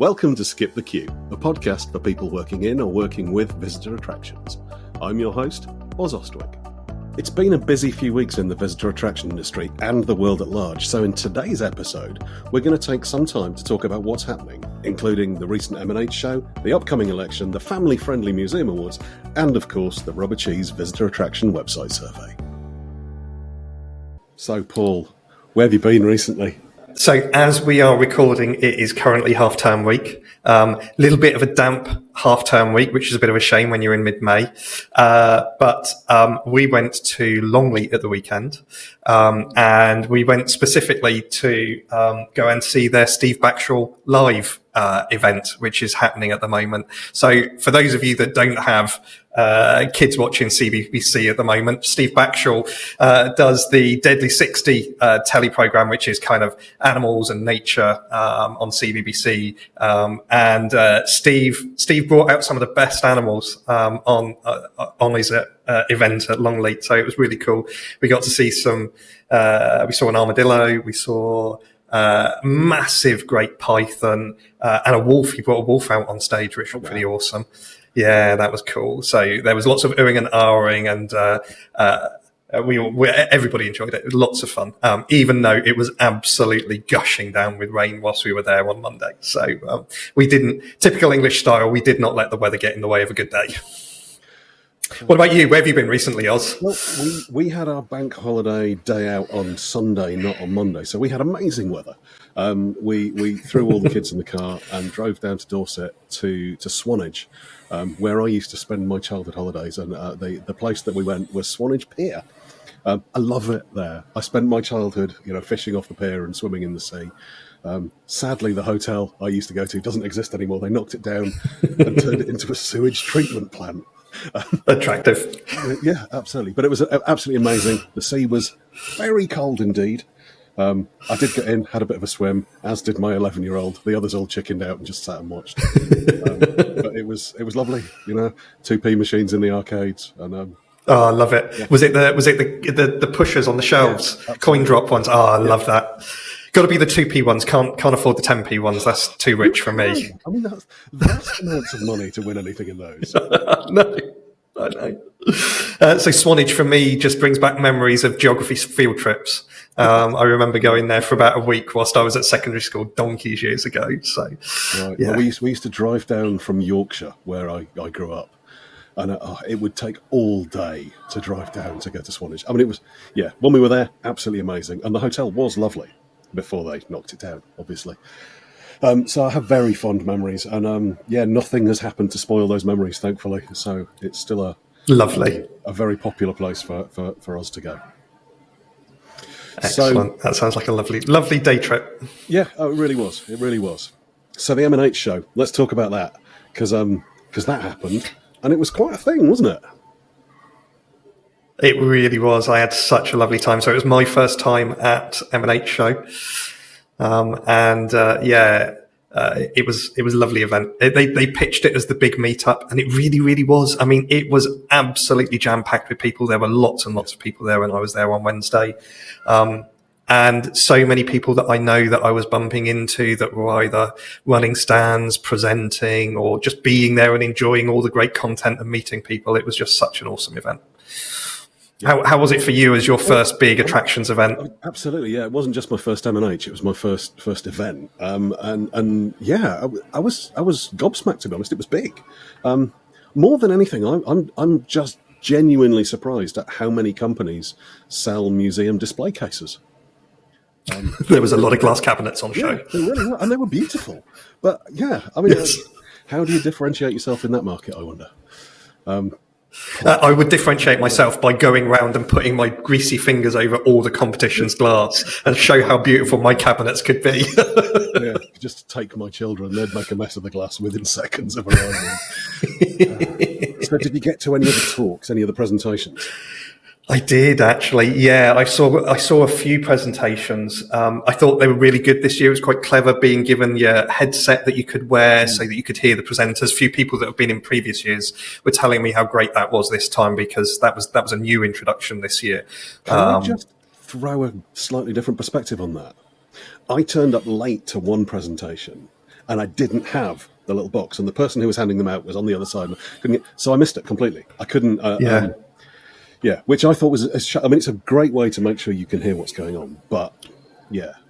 Welcome to Skip the Queue, a podcast for people working in or working with visitor attractions. I'm your host, Oz Austwick. It's been a busy few weeks in the visitor attraction industry and the world at large, so in today's episode, we're going to take some time to talk about what's happening, including the recent M&H show, the upcoming election, the family-friendly museum awards, and of course, the Rubber Cheese Visitor Attraction website survey. So, Paul, where have you been recently? So as we are recording, it is currently half-term week. Little bit of a damp half-term week, which is a bit of a shame when you're in mid-May. But we went to Longleat at the weekend, and we went specifically to go and see their Steve Backshall live event, which is happening at the moment. So for those of you that don't have kids watching CBBC at the moment, Steve Backshall does the Deadly 60 telly program, which is kind of animals and nature on CBBC. And Steve brought out some of the best animals on his event at Longleat, so it was really cool. We got to see we saw an armadillo, we saw massive great python, and a wolf. He brought a wolf out on stage, which was pretty awesome. Yeah, that was cool. So there was lots of oohing and ahhing, and everybody enjoyed it. It was lots of fun, even though it was absolutely gushing down with rain whilst we were there on Monday. So we didn't, typical English style, we did not let the weather get in the way of a good day. What about you? Where have you been recently, Oz? Well, we had our bank holiday day out on Sunday, not on Monday, so we had amazing weather. We threw all the kids in the car and drove down to Dorset to Swanage, where I used to spend my childhood holidays, and the place that we went was Swanage Pier. I love it there. I spent my childhood, fishing off the pier and swimming in the sea. Sadly, the hotel I used to go to doesn't exist anymore. They knocked it down and turned it into a sewage treatment plant. Attractive. Yeah, absolutely. But it was absolutely amazing. The sea was very cold indeed. I did get in, had a bit of a swim, as did my 11-year-old. The others all chickened out and just sat and watched. But it was lovely, 2p machines in the arcades, and oh, I love it. Yeah. Was it the pushers on the shelves, coin drop ones? Oh, I love that. Got to be the 2p ones. Can't afford the 10p ones. That's too rich for me. I mean, that's amounts of money to win anything in those. No, I know. So Swanage for me just brings back memories of geography field trips. I remember going there for about a week whilst I was at secondary school donkeys years ago. So, right. Yeah. Well, we used to drive down from Yorkshire, where I grew up. And it would take all day to drive down to go to Swanage. I mean, it was, when we were there, absolutely amazing. And the hotel was lovely before they knocked it down, obviously. So I have very fond memories. And, nothing has happened to spoil those memories, thankfully. So it's still a very popular place for us to go. Excellent. That sounds like a lovely day trip. Yeah, it really was. It really was. So the M&H show, let's talk about that. Because that happened. And it was quite a thing, wasn't it? It really was. I had such a lovely time. So it was my first time at M&H show. It was a lovely event. They pitched it as the big meetup, and it really, really was. I mean, it was absolutely jam-packed with people. There were lots and lots of people there when I was there on Wednesday. And so many people that I know that I was bumping into that were either running stands, presenting, or just being there and enjoying all the great content and meeting people. It was just such an awesome event. How was it for you as your first big attractions event? Absolutely, yeah. It wasn't just my first M&H; it was my first event. I was gobsmacked, to be honest. It was big. More than anything, I'm just genuinely surprised at how many companies sell museum display cases. There was a lot of glass cabinets on show. Yeah, they really were, and they were beautiful. But I mean, yes. How do you differentiate yourself in that market, I wonder? I would differentiate myself by going round and putting my greasy fingers over all the competition's glass and show how beautiful my cabinets could be. Yeah, just take my children, they'd make a mess of the glass within seconds of arriving. So did you get to any of the talks, any of the presentations? I did actually. Yeah, I saw a few presentations. I thought they were really good this year. It was quite clever being given your headset that you could wear so that you could hear the presenters. Few people that have been in previous years were telling me how great that was this time, because that was a new introduction this year. Can I just throw a slightly different perspective on that? I turned up late to one presentation, and I didn't have the little box, and the person who was handing them out was on the other side. So I missed it completely. I couldn't. Which I thought was. It's a great way to make sure you can hear what's going on, but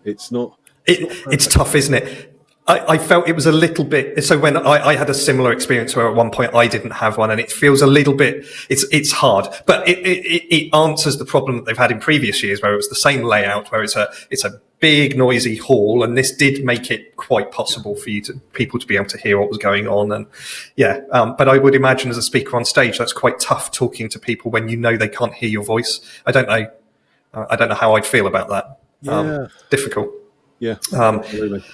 it's not. It's tough, isn't it? I felt it was a little bit. So when I had a similar experience where at one point I didn't have one, and it feels a little bit. It's hard, but it answers the problem that they've had in previous years, where it was the same layout, where it's a big noisy hall, and this did make it quite possible for people to be able to hear what was going on. And but I would imagine as a speaker on stage, that's quite tough talking to people when you know they can't hear your voice. I don't know how I'd feel about that. Difficult. Yeah, absolutely.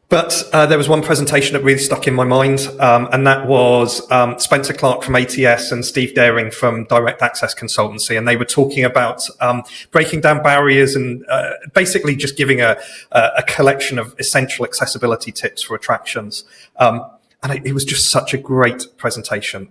But there was one presentation that really stuck in my mind, and that was Spencer Clark from ATS and Steve Daring from Direct Access Consultancy, and they were talking about breaking down barriers and basically just giving a collection of essential accessibility tips for attractions. And it was just such a great presentation.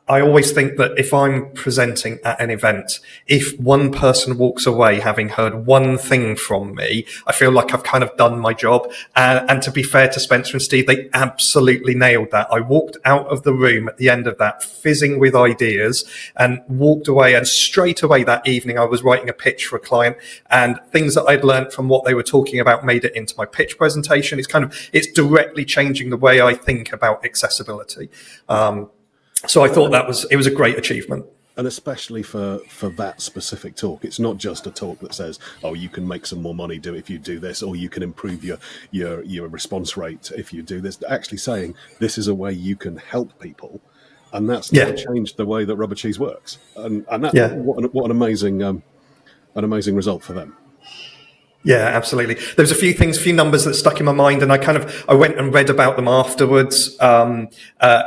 I always think that if I'm presenting at an event, if one person walks away having heard one thing from me, I feel like I've kind of done my job. And to be fair to Spencer and Steve, they absolutely nailed that. I walked out of the room at the end of that, fizzing with ideas, and walked away. And straight away that evening, I was writing a pitch for a client, and things that I'd learned from what they were talking about made it into my pitch presentation. It's directly changing the way I think about accessibility. So I thought it was a great achievement. And especially for that specific talk, it's not just a talk that says, "Oh, you can make some more money if you do this, or you can improve your response rate if you do this." Actually saying this is a way you can help people, and that's changed the way that Rubber Cheese works. And that what an amazing result for them. Yeah, absolutely. There was a few numbers that stuck in my mind, and I went and read about them afterwards. And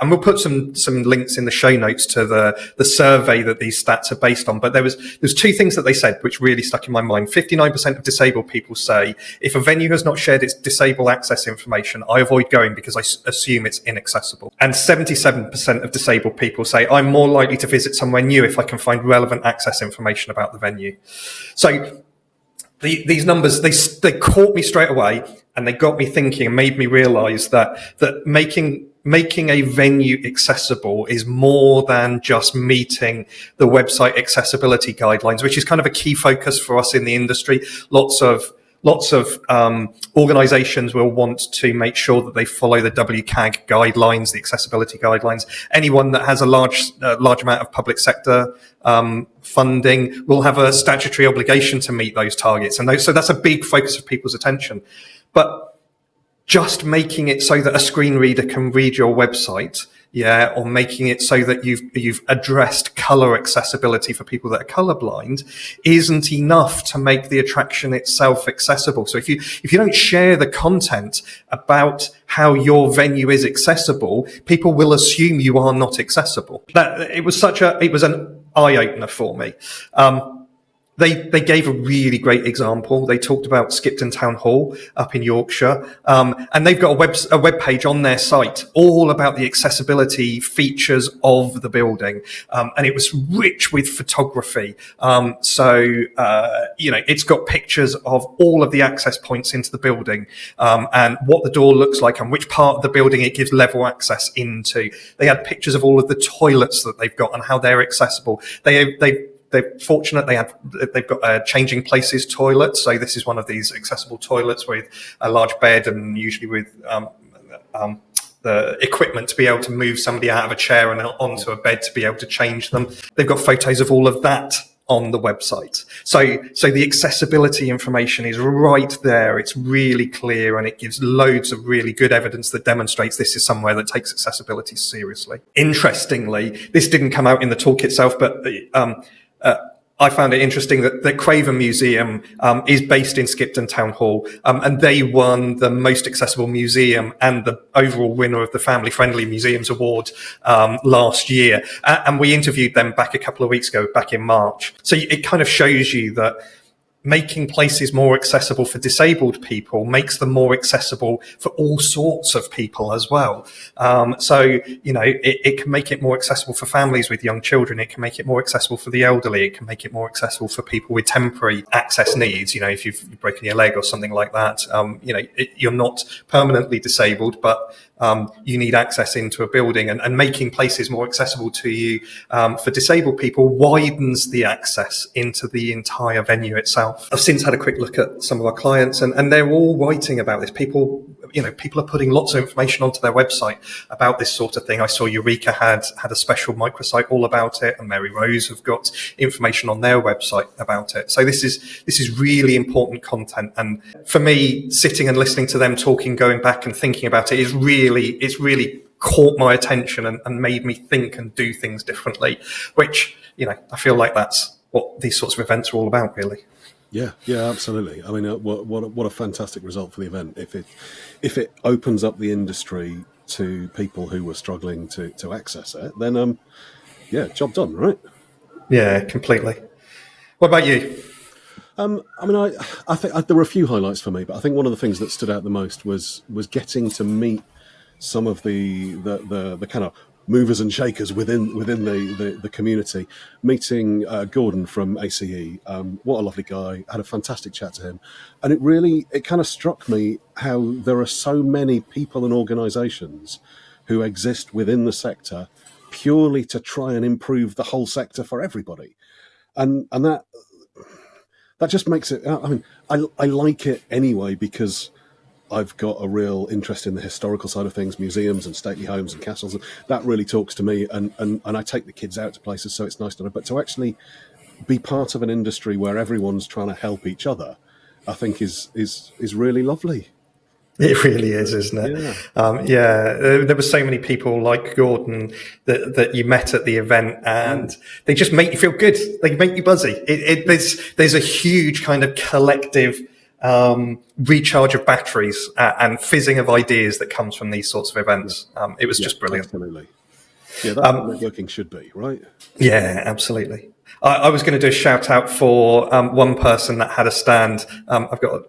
we'll put some links in the show notes to the survey that these stats are based on. But there's two things that they said which really stuck in my mind. 59% of disabled people say if a venue has not shared its disabled access information, I avoid going because I assume it's inaccessible. And 77% of disabled people say I'm more likely to visit somewhere new if I can find relevant access information about the venue. So these numbers, they caught me straight away, and they got me thinking and made me realize that making a venue accessible is more than just meeting the website accessibility guidelines, which is kind of a key focus for us in the industry. Lots of organizations will want to make sure that they follow the WCAG guidelines, the accessibility guidelines. Anyone that has a large amount of public sector funding will have a statutory obligation to meet those targets. So that's a big focus of people's attention. But just making it so that a screen reader can read your website, or making it so that you've addressed color accessibility for people that are colorblind isn't enough to make the attraction itself accessible. So if you don't share the content about how your venue is accessible, people will assume you are not accessible. It was an eye opener for me. They gave a really great example. They talked about Skipton Town Hall up in Yorkshire, and they've got a web page on their site all about the accessibility features of the building, and it was rich with photography. It's got pictures of all of the access points into the building, and what the door looks like and which part of the building it gives level access into. They had pictures of all of the toilets that they've got and how they're accessible. They're fortunate they've got changing places toilets. So this is one of these accessible toilets with a large bed and usually with the equipment to be able to move somebody out of a chair and onto a bed to be able to change them. They've got photos of all of that on the website. So the accessibility information is right there. It's really clear, and it gives loads of really good evidence that demonstrates this is somewhere that takes accessibility seriously. Interestingly, this didn't come out in the talk itself, but I found it interesting that Craven Museum is based in Skipton Town Hall, and they won the most accessible museum and the overall winner of the Family Friendly Museums Award last year. And we interviewed them back a couple of weeks ago, back in March. So it kind of shows you that making places more accessible for disabled people makes them more accessible for all sorts of people as well. So, it can make it more accessible for families with young children. It can make it more accessible for the elderly. It can make it more accessible for people with temporary access needs. If you've broken your leg or something like that, you're not permanently disabled, but you need access into a building, and making places more accessible to you for disabled people widens the access into the entire venue itself. I've since had a quick look at some of our clients, and they're all writing about this. People are putting lots of information onto their website about this sort of thing. I saw Eureka had a special microsite all about it, and Mary Rose have got information on their website about it. So this is really important content, and for me, sitting and listening to them talking, going back and thinking about it it's really caught my attention and made me think and do things differently, which, I feel like that's what these sorts of events are all about, really. Yeah, absolutely. I mean, what a fantastic result for the event. If it opens up the industry to people who were struggling to access it, then job done, right? Yeah, completely. What about you? I think there were a few highlights for me, but I think one of the things that stood out the most was getting to meet some of the kind of movers and shakers within the community. Meeting Gordon from ACE, what a lovely guy. Had a fantastic chat to him, and it kind of struck me how there are so many people and organisations who exist within the sector purely to try and improve the whole sector for everybody, and that just makes it. I mean, I like it anyway because I've got a real interest in the historical side of things, museums and stately homes and castles. That really talks to me, and I take the kids out to places, so it's nice to know. But to actually be part of an industry where everyone's trying to help each other, I think is really lovely. It really is, isn't it? Yeah. There were so many people like Gordon that you met at the event, and they just make you feel good. They make you buzzy. There's a huge kind of collective recharge of batteries and fizzing of ideas that comes from these sorts of events. It was just brilliant. Absolutely. Yeah, that's what networking should be, right? Yeah, absolutely. I was going to do a shout out for one person that had a stand. I've got a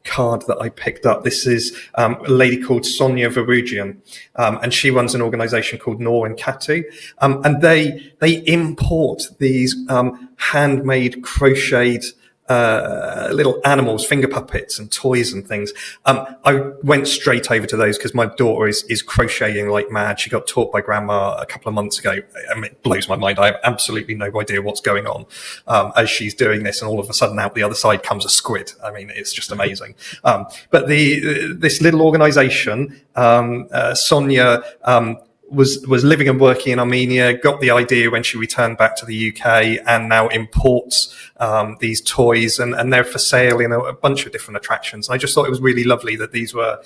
card that I picked up. This is a lady called Sonia Varugian, and she runs an organization called Nor and Katu, and they import these handmade crocheted little animals, finger puppets and toys and things. I went straight over to those because my daughter is crocheting like mad. She got taught by grandma a couple of months ago. I mean, it blows my mind. I have absolutely no idea what's going on as she's doing this, and all of a sudden out the other side comes a squid. I mean, it's just amazing. But this little organization, Sonia, was living and working in Armenia, got the idea when she returned back to the UK, and now imports these toys, and they're for sale in a bunch of different attractions. And I just thought it was really lovely that these were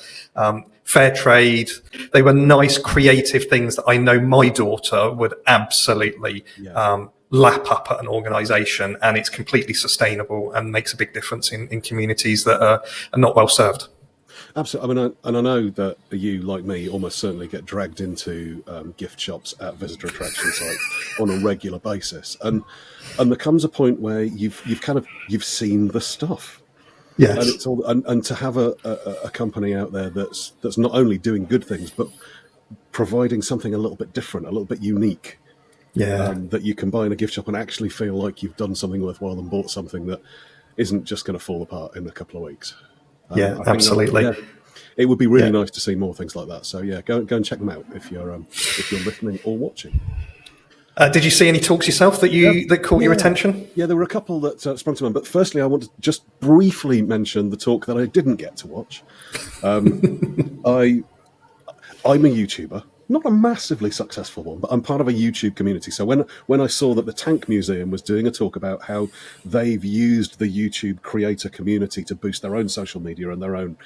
fair trade. They were nice, creative things that I know my daughter would absolutely lap up at an organisation, and it's completely sustainable and makes a big difference in communities that are not well served. Absolutely. I mean, I know that you, like me, almost certainly get dragged into gift shops at visitor attraction sites on a regular basis, and there comes a point where you've seen the stuff. Yes. And it's all, and to have a company out there that's not only doing good things but providing something a little bit different, a little bit unique. That you can buy in a gift shop and actually feel like you've done something worthwhile and bought something that isn't just going to fall apart in a couple of weeks. Absolutely. It would be really nice to see more things like that. So go and check them out if you're listening or watching. Did you see any talks yourself that caught your attention? Yeah, there were a couple that sprung to mind. But firstly, I want to just briefly mention the talk that I didn't get to watch. I'm a YouTuber. Not a massively successful one, but I'm part of a YouTube community. So when I saw that the Tank Museum was doing a talk about how they've used the YouTube creator community to boost their own social media and their own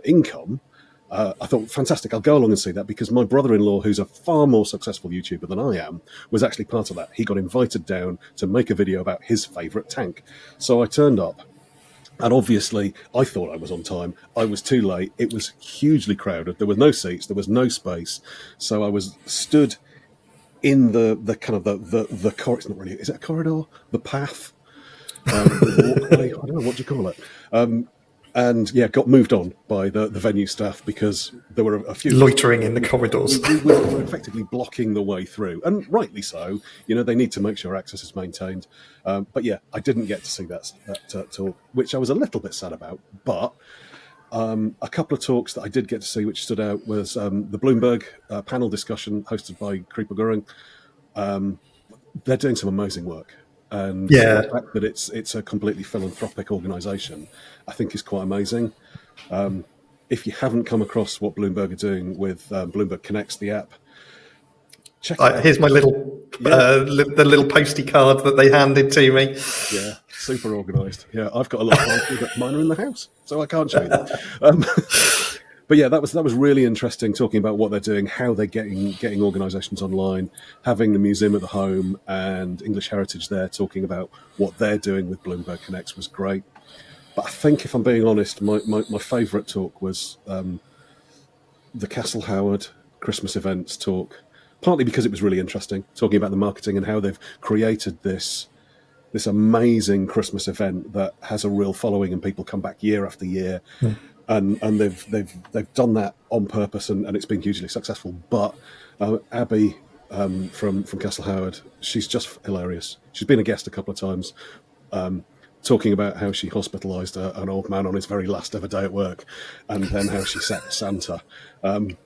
income, I thought, fantastic, I'll go along and see that, because my brother-in-law, who's a far more successful YouTuber than I am, was actually part of that. He got invited down to make a video about his favourite tank. So I turned up. And obviously, I thought I was on time. I was too late. It was hugely crowded. There were no seats. There was no space. So I was stood in the kind of the corridor. It's not really. Is it a corridor? The path with a walkway. I don't know, what do you call it? And yeah, got moved on by the venue staff because there were a few Loitering in the corridors. we were effectively blocking the way through, and rightly so. They need to make sure access is maintained. But yeah, I didn't get to see that talk, which I was a little bit sad about. But a couple of talks that I did get to see, which stood out, was the Bloomberg panel discussion hosted by Creeper Goring. They're doing some amazing work. And the fact that it's a completely philanthropic organisation, I think, is quite amazing. If you haven't come across what Bloomberg are doing with Bloomberg Connects, the app, check it out. Here's my the little postie card that they handed to me. Yeah, super organised. Yeah, I've got a lot of mine are in the house, so I can't show you that. But yeah, that was really interesting, talking about what they're doing, how they're getting organisations online, having the museum at the home and English Heritage there talking about what they're doing with Bloomberg Connects was great. But I think, if I'm being honest, my favourite talk was the Castle Howard Christmas events talk, partly because it was really interesting, talking about the marketing and how they've created this amazing Christmas event that has a real following and people come back year after year. And they've done that on purpose, and it's been hugely successful. But Abby from Castle Howard, she's just hilarious. She's been a guest a couple of times, talking about how she hospitalised an old man on his very last ever day at work, and then how she sacked Santa. If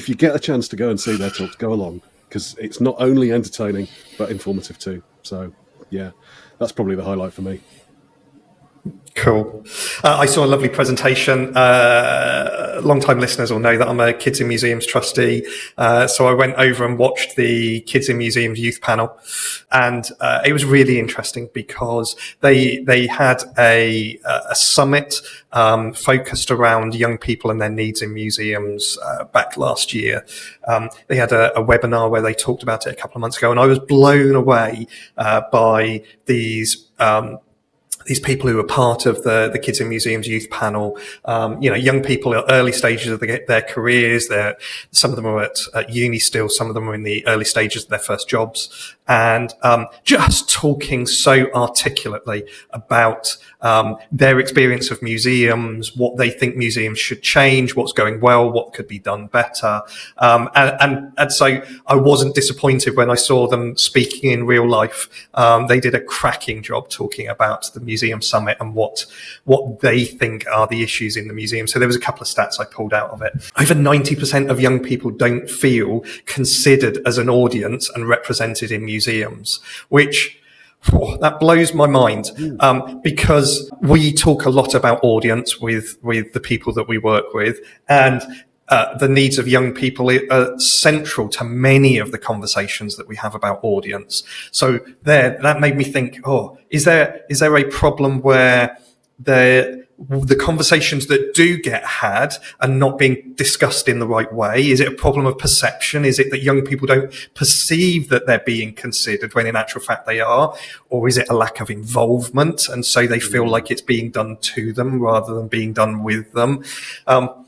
you get a chance to go and see their talks, go along, because it's not only entertaining but informative too. So yeah, that's probably the highlight for me. Cool. I saw a lovely presentation. Long-time listeners will know that I'm a Kids in Museums trustee. So I went over and watched the Kids in Museums youth panel. And it was really interesting because they had a summit focused around young people and their needs in museums back last year. They had a webinar where they talked about it a couple of months ago, and I was blown away by these people who are part of the Kids in Museums youth panel, young people at early stages of their careers. Some of them are at uni still, some of them are in the early stages of their first jobs, and just talking so articulately about their experience of museums, what they think museums should change, what's going well, what could be done better. And so I wasn't disappointed when I saw them speaking in real life. They did a cracking job talking about the Museum Summit and what they think are the issues in the museum. So there was a couple of stats I pulled out of it. Over 90% of young people don't feel considered as an audience and represented in museums, which that blows my mind, because we talk a lot about audience with the people that we work with, and the needs of young people are central to many of the conversations that we have about audience. So that made me think, is there a problem where the conversations that do get had are not being discussed in the right way? Is it a problem of perception? Is it that young people don't perceive that they're being considered when in actual fact they are? Or is it a lack of involvement, and so they feel like it's being done to them rather than being done with them? Food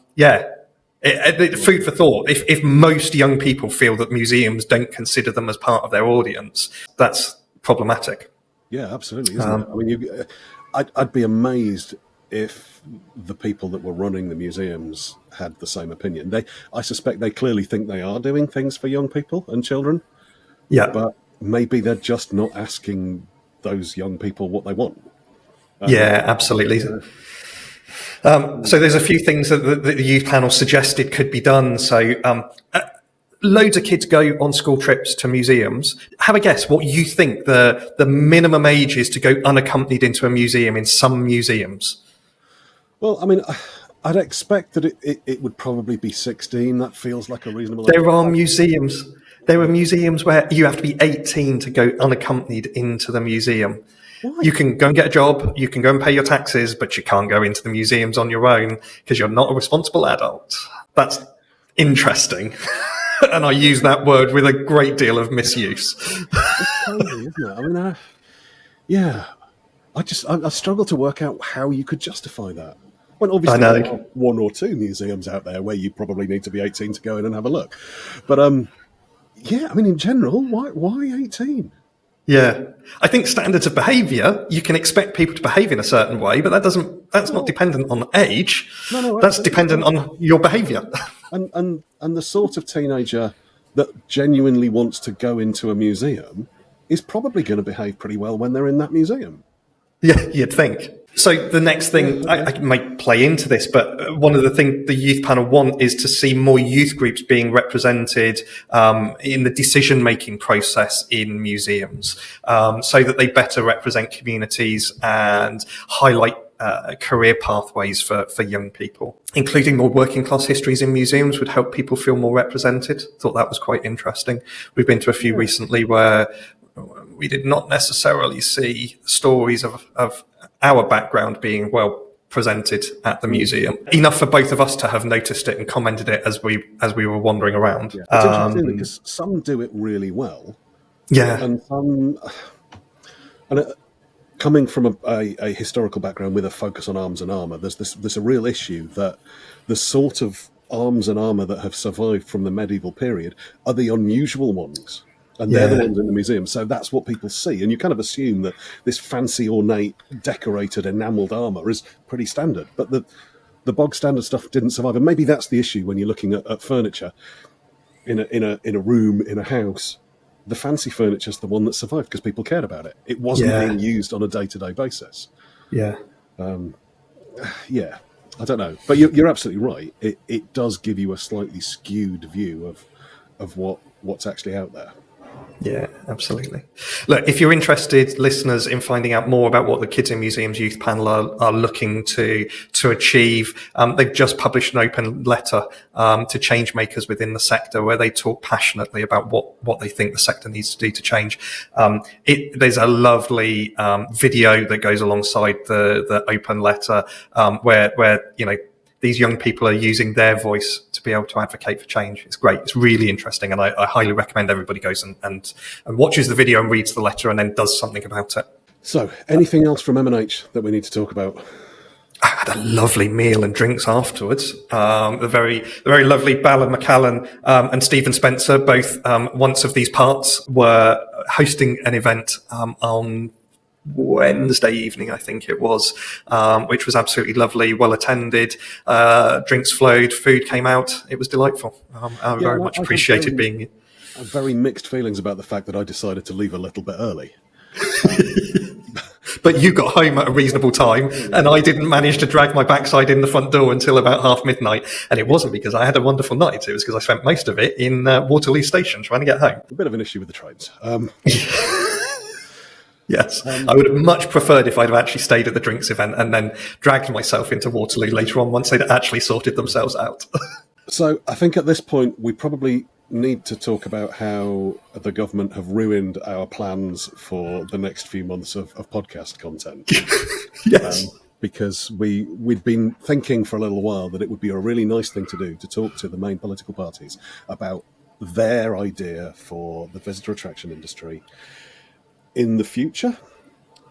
for thought. If most young people feel that museums don't consider them as part of their audience, that's problematic. Yeah, absolutely, isn't it? I mean, I'd be amazed if the people that were running the museums had the same opinion. I suspect they clearly think they are doing things for young people and children. Yeah. But maybe they're just not asking those young people what they want. Yeah, absolutely. So there's a few things that the youth panel suggested could be done. So loads of kids go on school trips to museums. Have a guess what you think the minimum age is to go unaccompanied into a museum in some museums. Well, I mean, I'd expect that it would probably be 16. That feels like a reasonable age. There are museums where you have to be 18 to go unaccompanied into the museum. Why? You can go and get a job, you can go and pay your taxes, but you can't go into the museums on your own because you're not a responsible adult. That's interesting. And I use that word with a great deal of misuse. It's crazy, isn't it? I mean, I struggle to work out how you could justify that. Well, obviously, there are one or two museums out there where you probably need to be 18 to go in and have a look. But, I mean, in general, why 18? Yeah. I think standards of behaviour, you can expect people to behave in a certain way, but that's not dependent on age. No, That's absolutely. dependent on your behaviour. And the sort of teenager that genuinely wants to go into a museum is probably going to behave pretty well when they're in that museum. Yeah, you'd think. So the next thing, I might play into this, but one of the things the youth panel want is to see more youth groups being represented in the decision-making process in museums, so that they better represent communities and highlight career pathways for young people. Including more working class histories in museums would help people feel more represented. Thought that was quite interesting. We've been to a few recently where we did not necessarily see stories of our background being well presented at the museum. Enough for both of us to have noticed it and commented it as we were wandering around. Yeah. It's interesting because some do it really well. Yeah. And some... coming from a historical background with a focus on arms and armour, there's a real issue that the sort of arms and armour that have survived from the medieval period are the unusual ones. And they're the ones in the museum. So that's what people see. And you kind of assume that this fancy, ornate, decorated, enamelled armour is pretty standard. But the bog standard stuff didn't survive. And maybe that's the issue when you're looking at furniture in a room, in a house. The fancy furniture is the one that survived because people cared about it. It wasn't being used on a day-to-day basis. Yeah. Yeah, I don't know. But you're absolutely right. It does give you a slightly skewed view of what's actually out there. Yeah, absolutely. Look, if you're interested, listeners, in finding out more about what the Kids in Museums Youth Panel are looking to achieve, they've just published an open letter to change makers within the sector where they talk passionately about what they think the sector needs to do to change. There's a lovely video that goes alongside the open letter where these young people are using their voice to be able to advocate for change. It's great. It's really interesting. And I highly recommend everybody goes and watches the video and reads the letter and then does something about it. So anything else from M&H that we need to talk about? I had a lovely meal and drinks afterwards. The very lovely Ballard McCallan and Stephen Spencer, both once of these parts, were hosting an event on Wednesday evening, I think it was, which was absolutely lovely, well attended. Drinks flowed, food came out. It was delightful. I very much appreciated being here. I have very mixed feelings about the fact that I decided to leave a little bit early. But you got home at a reasonable time, and I didn't manage to drag my backside in the front door until about half midnight. And it wasn't because I had a wonderful night. It was because I spent most of it in Waterloo Station trying to get home. A bit of an issue with the trains. Yes, I would have much preferred if I'd have actually stayed at the drinks event and then dragged myself into Waterloo later on once they'd actually sorted themselves out. So I think at this point we probably need to talk about how the government have ruined our plans for the next few months of podcast content. Yes. Because we'd been thinking for a little while that it would be a really nice thing to do to talk to the main political parties about their idea for the visitor attraction industry in the future,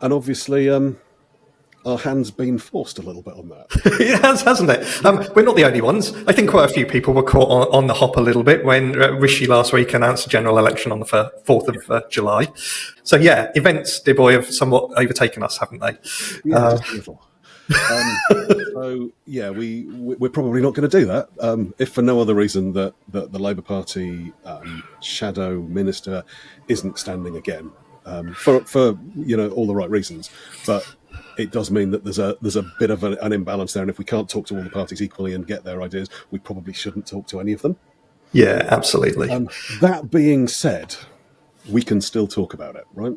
and obviously our hand's been forced a little bit on that. It has, hasn't it? We're not the only ones. I think quite a few people were caught on the hop a little bit when Rishi last week announced a general election on the 4th of July. So yeah, events, dear boy, have somewhat overtaken us, haven't they? Yeah, just a little. So yeah, we're probably not going to do that, if for no other reason that the Labour Party shadow minister isn't standing again. For all the right reasons, but it does mean that there's a bit of an imbalance there, and if we can't talk to all the parties equally and get their ideas, we probably shouldn't talk to any of them. Yeah, absolutely. That being said, we can still talk about it, right?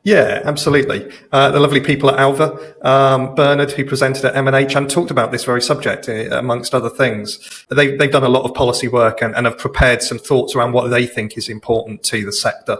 Yeah, absolutely. The lovely people at Alva, Bernard, who presented at M&H and talked about this very subject, amongst other things. They've done a lot of policy work and have prepared some thoughts around what they think is important to the sector.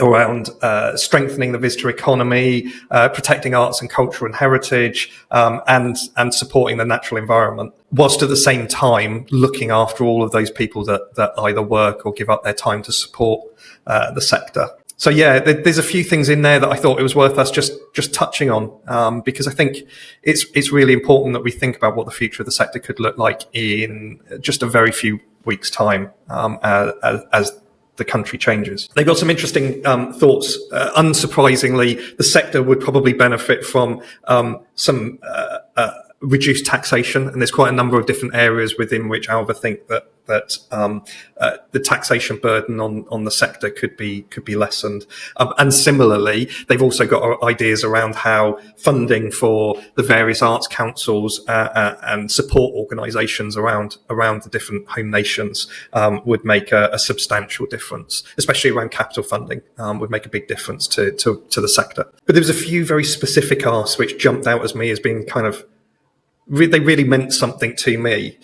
Around strengthening the visitor economy, protecting arts and culture and heritage, and supporting the natural environment, whilst at the same time looking after all of those people that either work or give up their time to support the sector. So yeah, there's a few things in there that I thought it was worth us just touching on, because I think it's really important that we think about what the future of the sector could look like in just a very few weeks' time, as the country changes. They got some interesting thoughts. Unsurprisingly, the sector would probably benefit from some reduced taxation, and there's quite a number of different areas within which Alva think that the taxation burden on the sector could be lessened. And similarly, they've also got ideas around how funding for the various arts councils and support organisations around the different home nations would make a substantial difference, especially around capital funding, would make a big difference to the sector. But there was a few very specific asks which jumped out as me as being kind of they really meant something to me.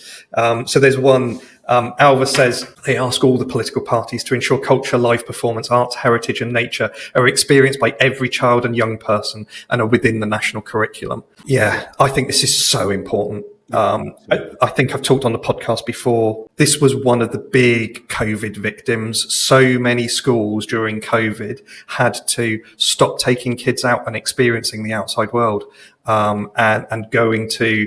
So there's one, Alva says they ask all the political parties to ensure culture, live performance, arts, heritage and nature are experienced by every child and young person and are within the national curriculum. Yeah, I think this is so important. I think I've talked on the podcast before. This was one of the big COVID victims. So many schools during COVID had to stop taking kids out and experiencing the outside world, and going to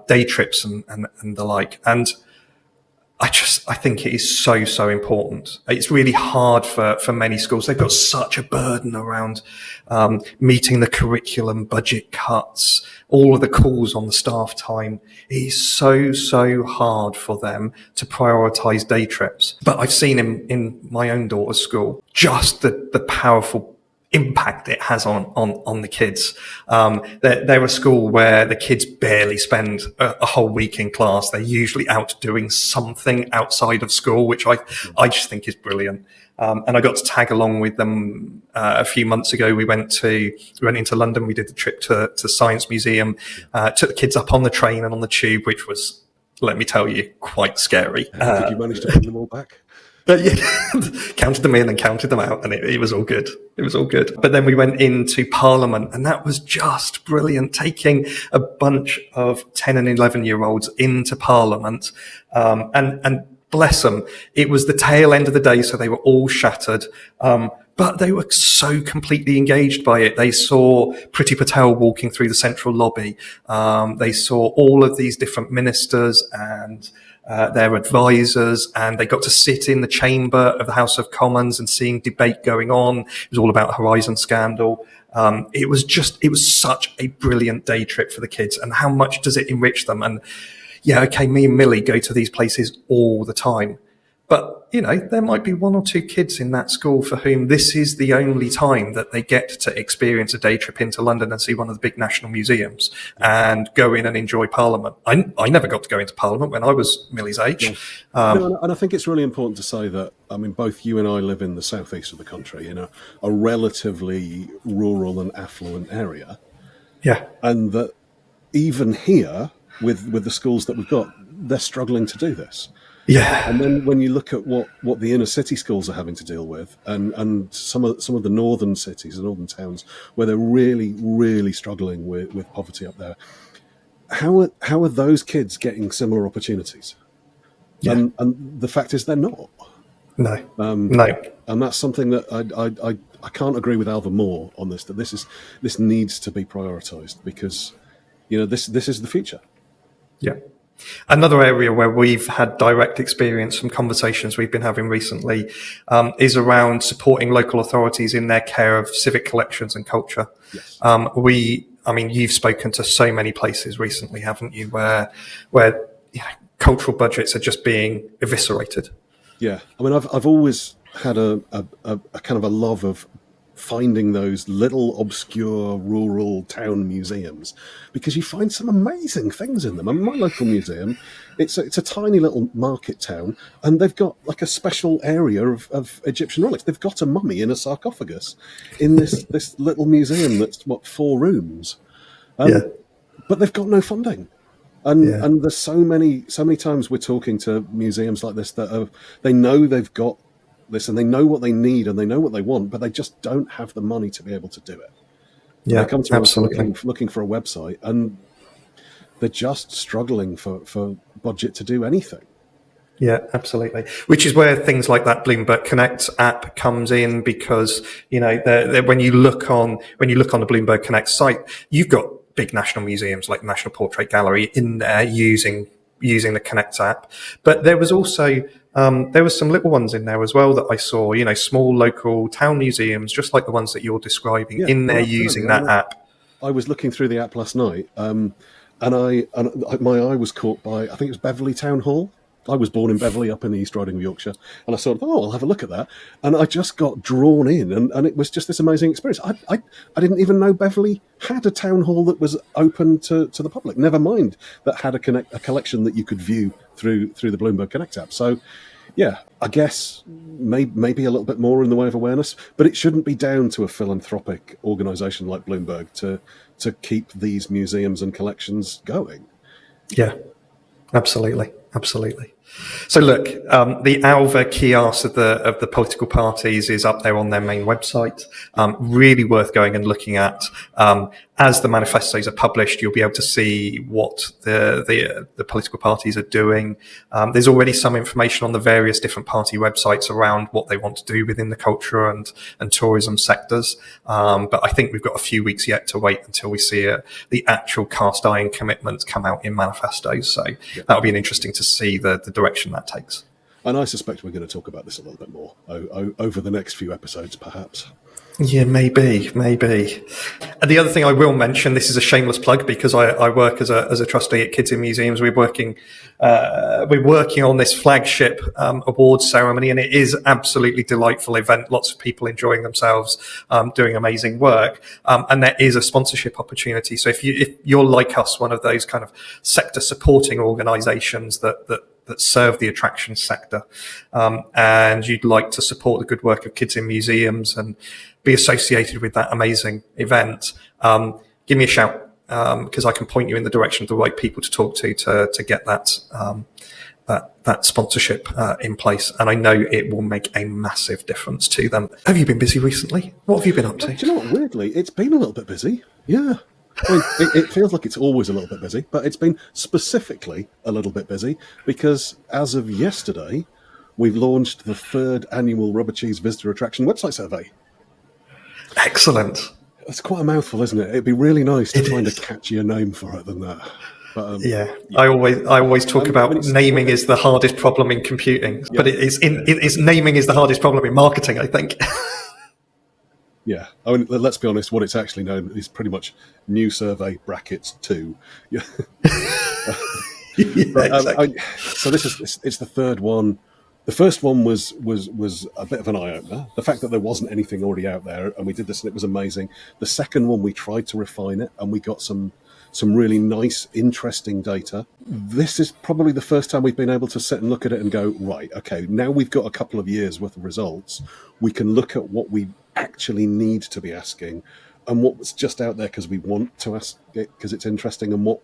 day trips and the like. And I think it is so important. It's really hard for many schools. They've got such a burden around meeting the curriculum, budget cuts, all of the calls on the staff time. It is so hard for them to prioritise day trips. But I've seen in my own daughter's school just the powerful impact it has on the kids. They're a school where the kids barely spend a whole week in class. They're usually out doing something outside of school, which I just think is brilliant. And I got to tag along with them a few months ago. We went into London. We did the trip to Science Museum, took the kids up on the train and on the tube, which was, let me tell you, quite scary. Did you manage to bring them all back? Yeah, counted them in and counted them out, and it was all good. It was all good. But then we went into Parliament, and that was just brilliant, taking a bunch of 10 and 11-year-olds into Parliament. And bless them, it was the tail end of the day, so they were all shattered. But they were so completely engaged by it. They saw Priti Patel walking through the central lobby. They saw all of these different ministers and their advisors, and they got to sit in the chamber of the House of Commons and seeing debate going on. It was all about Horizon scandal. It was such a brilliant day trip for the kids, and how much does it enrich them? And yeah, okay, me and Millie go to these places all the time, but there might be one or two kids in that school for whom this is the only time that they get to experience a day trip into London and see one of the big national museums and go in and enjoy Parliament. I never got to go into Parliament when I was Millie's age. And I think it's really important to say that, I mean, both you and I live in the southeast of the country, in a relatively rural and affluent area. Yeah. And that even here, with the schools that we've got, they're struggling to do this. Yeah. And then when you look at what the inner city schools are having to deal with, and some of the northern cities, the northern towns, where they're really, really struggling with poverty up there, how are those kids getting similar opportunities? Yeah. And the fact is they're not. No. No. And that's something that I can't agree with Alva more on this, that this needs to be prioritised, because this is the future. Yeah. Another area where we've had direct experience from conversations we've been having recently is around supporting local authorities in their care of civic collections and culture. Yes. You've spoken to so many places recently, haven't you, where cultural budgets are just being eviscerated. Yeah. I mean, I've always had a kind of a love of finding those little obscure rural town museums, because you find some amazing things in them. I mean, my local museum, it's a tiny little market town, and they've got like a special area of Egyptian relics. They've got a mummy in a sarcophagus in this little museum that's 4 rooms. But they've got no funding. And there's so many times we're talking to museums like this that they know they've got this, and they know what they need and they know what they want, but they just don't have the money to be able to do it. Yeah, they come to absolutely. us looking for a website, and they're just struggling for budget to do anything. Yeah, absolutely. Which is where things like that Bloomberg Connect app comes in, because when you look on the Bloomberg Connect site, you've got big national museums like the National Portrait Gallery in there using the Connect app, but there was also There were some little ones in there as well that I saw, small local town museums, just like the ones that you're describing, in there using that app. I was looking through the app last night, and my eye was caught by, I think it was Beverley Town Hall. I was born in Beverley, up in the East Riding of Yorkshire, and I thought, I'll have a look at that. And I just got drawn in, and it was just this amazing experience. I didn't even know Beverley had a town hall that was open to the public, never mind that had a collection that you could view through the Bloomberg Connect app. So, yeah, I guess maybe a little bit more in the way of awareness, but it shouldn't be down to a philanthropic organisation like Bloomberg to keep these museums and collections going. Yeah, absolutely. So look, the Alva kiosk of the political parties is up there on their main website. Really worth going and looking at. As the manifestos are published, you'll be able to see what the political parties are doing. There's already some information on the various different party websites around what they want to do within the culture and tourism sectors. But I think we've got a few weeks yet to wait until we see the actual cast iron commitments come out in manifestos. So that'll be interesting to see the direction that takes. And I suspect we're going to talk about this a little bit more over the next few episodes, perhaps. Yeah, maybe. And the other thing I will mention, this is a shameless plug because I work as a trustee at Kids in Museums. We're working on this flagship awards ceremony, and it is absolutely delightful event. Lots of people enjoying themselves, doing amazing work, and there is a sponsorship opportunity. So if you're like us, one of those kind of sector supporting organisations that serve the attraction sector, and you'd like to support the good work of Kids in Museums and be associated with that amazing event, give me a shout, because I can point you in the direction of the right people to talk to get that sponsorship in place. And I know it will make a massive difference to them. Have you been busy recently? What have you been up to? Do you know what? Weirdly, it's been a little bit busy. Yeah. I mean, it feels like it's always a little bit busy, but it's been specifically a little bit busy because as of yesterday, we've launched the 3rd annual Rubber Cheese Visitor Attraction website survey. Excellent. It's quite a mouthful, isn't it? It'd be really nice to find a catchier name for it than that. But, yeah, I always talk about naming is the hardest problem in computing, but it's naming is the hardest problem in marketing, I think. Yeah, I mean, let's be honest. What it's actually known is pretty much New Survey brackets 2. Yeah. Exactly. So it's the 3rd one. The first one was a bit of an eye-opener. The fact that there wasn't anything already out there, and we did this and it was amazing. The second one, we tried to refine it, and we got some really nice, interesting data. This is probably the first time we've been able to sit and look at it and go, right, okay, now we've got a couple of years worth of results. We can look at what we actually need to be asking and what's just out there because we want to ask it because it's interesting, and what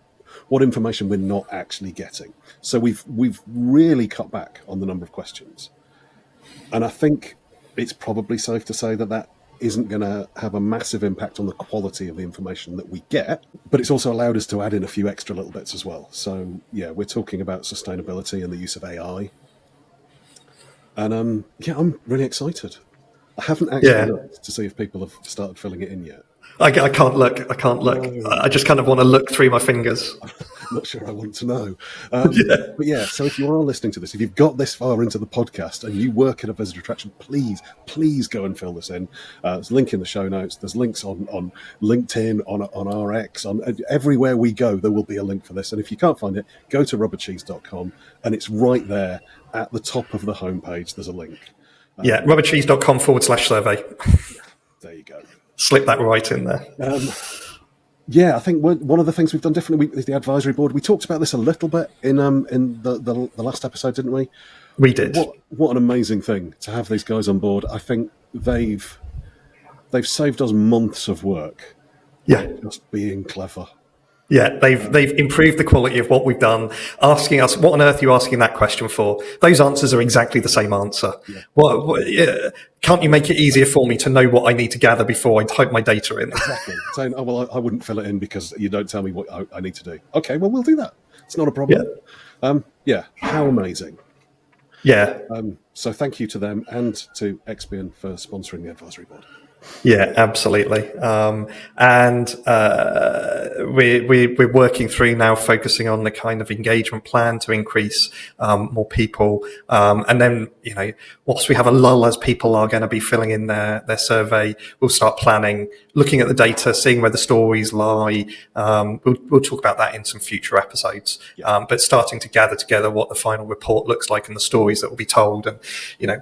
information we're not actually getting. So we've really cut back on the number of questions. And I think it's probably safe to say that isn't going to have a massive impact on the quality of the information that we get, but it's also allowed us to add in a few extra little bits as well. So yeah, we're talking about sustainability and the use of AI. And I'm really excited. I haven't actually looked to see if people have started filling it in yet. I can't look. No. I just kind of want to look through my fingers. I'm not sure I want to know. But yeah, so if you are listening to this, if you've got this far into the podcast and you work at a visitor attraction, please go and fill this in. There's a link in the show notes. There's links on LinkedIn, on RX, on everywhere we go, there will be a link for this. And if you can't find it, go to rubbercheese.com and it's right there at the top of the homepage. There's a link. rubbercheese.com/survey. There you go. Slip that right in there. I think one of the things we've done differently is the advisory board. We talked about this a little bit in the last episode, didn't we? We did. What an amazing thing to have these guys on board. I think they've saved us months of work. Yeah, just being clever. Yeah, they've improved the quality of what we've done, asking us, what on earth are you asking that question for? Those answers are exactly the same answer. Yeah. Can't you make it easier for me to know what I need to gather before I type my data in? Exactly. Saying, oh, well, I wouldn't fill it in because you don't tell me what I need to do. Okay, well, we'll do that. It's not a problem. Yeah. How amazing. Yeah. So thank you to them and to Expion for sponsoring the advisory board. Yeah, absolutely. And we're working through now, focusing on the kind of engagement plan to increase more people. And then, whilst we have a lull as people are going to be filling in their survey, we'll start planning, looking at the data, seeing where the stories lie. We'll talk about that in some future episodes. But starting to gather together what the final report looks like and the stories that will be told. And,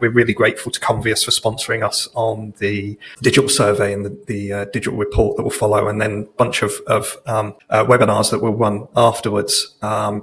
we're really grateful to Convius for sponsoring us on the digital survey and the digital report that will follow, and then a bunch of webinars that will run afterwards. The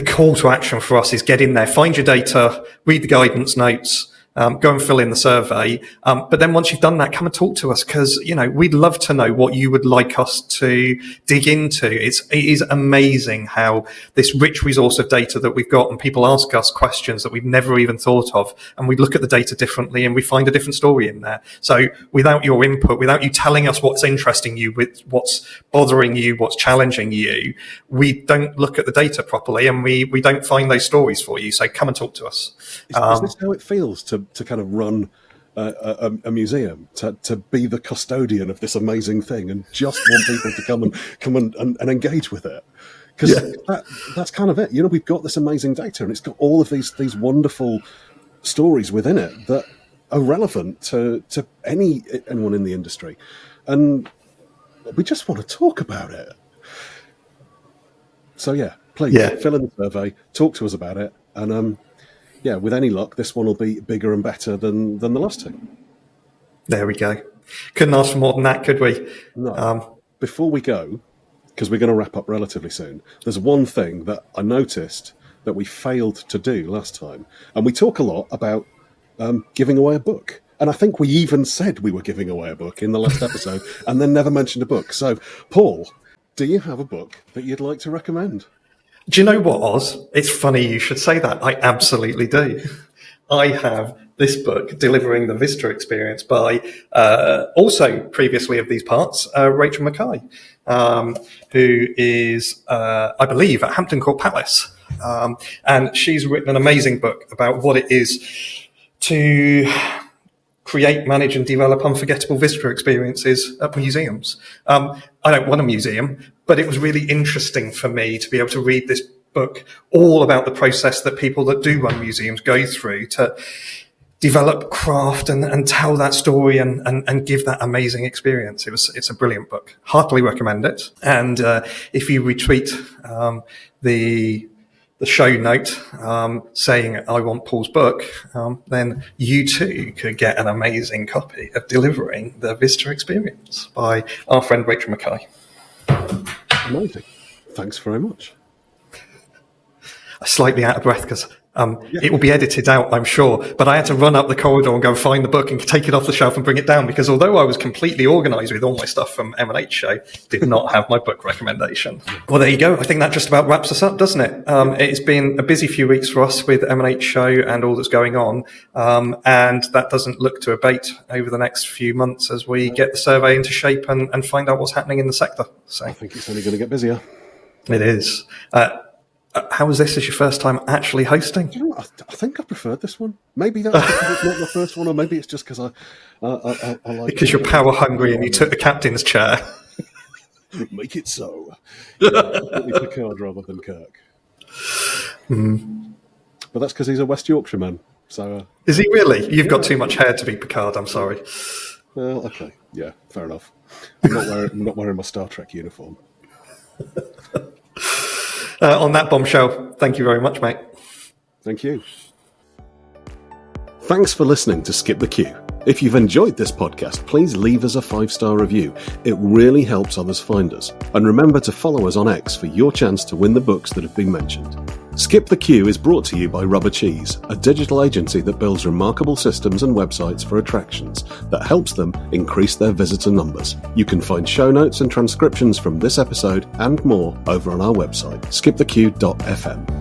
call to action for us is get in there, find your data, read the guidance notes, go and fill in the survey. But then once you've done that, come and talk to us, because, we'd love to know what you would like us to dig into. It is amazing how this rich resource of data that we've got, and people ask us questions that we've never even thought of, and we look at the data differently and we find a different story in there. So without your input, without you telling us what's interesting you, with what's bothering you, what's challenging you, we don't look at the data properly, and we don't find those stories for you. So come and talk to us. Is this how it feels to kind of run a museum, to be the custodian of this amazing thing, and just want people to come and engage with it? Because that's kind of it. We've got this amazing data, and it's got all of these wonderful stories within it that are relevant to anyone in the industry, and we just want to talk about it. So please fill in the survey, talk to us about it, and with any luck, this one will be bigger and better than the last two. There we go. Couldn't ask for more than that, could we? No. Before we go, because we're going to wrap up relatively soon, there's one thing that I noticed that we failed to do last time. And we talk a lot about giving away a book. And I think we even said we were giving away a book in the last episode and then never mentioned a book. So, Paul, do you have a book that you'd like to recommend? Do you know what, Oz? It's funny you should say that. I absolutely do. I have this book, Delivering the Vista Experience, by also previously of these parts, Rachel Mackay, who is, I believe, at Hampton Court Palace. And she's written an amazing book about what it is to create, manage and develop unforgettable visitor experiences at museums. I don't want a museum, but it was really interesting for me to be able to read this book all about the process that people that do run museums go through to develop craft and tell that story and give that amazing experience. It's a brilliant book. Heartily recommend it. And if you retweet the show note saying I want Paul's book, then you too could get an amazing copy of Delivering the Vista Experience by our friend Rachel Mackay. Amazing. Thanks very much. I'm slightly out of breath because it will be edited out, I'm sure, but I had to run up the corridor and go find the book and take it off the shelf and bring it down, because although I was completely organised with all my stuff from M&H Show, did not have my book recommendation. Well, there you go. I think that just about wraps us up, doesn't it? It's been a busy few weeks for us with M&H Show and all that's going on, and that doesn't look to abate over the next few months as we get the survey into shape and find out what's happening in the sector. So I think it's only going to get busier. It is. How was this as your first time actually hosting? You know, I think I preferred this one. Maybe that's because it's not my first one, or maybe it's just because I like... Because you're power hungry and you took the captain's chair. Make it so. Completely Picard rather than Kirk. But that's because he's a West Yorkshireman. So is he really? You've got too much hair to be Picard, I'm sorry. Well, okay. Yeah, fair enough. I'm not wearing my Star Trek uniform. On that bombshell, thank you very much, mate. Thank you. Thanks for listening to Skip the Queue. If you've enjoyed this podcast, please leave us a 5-star review. It really helps others find us. And remember to follow us on X for your chance to win the books that have been mentioned. Skip the Queue is brought to you by Rubber Cheese, a digital agency that builds remarkable systems and websites for attractions that helps them increase their visitor numbers. You can find show notes and transcriptions from this episode and more over on our website, skipthequeue.fm.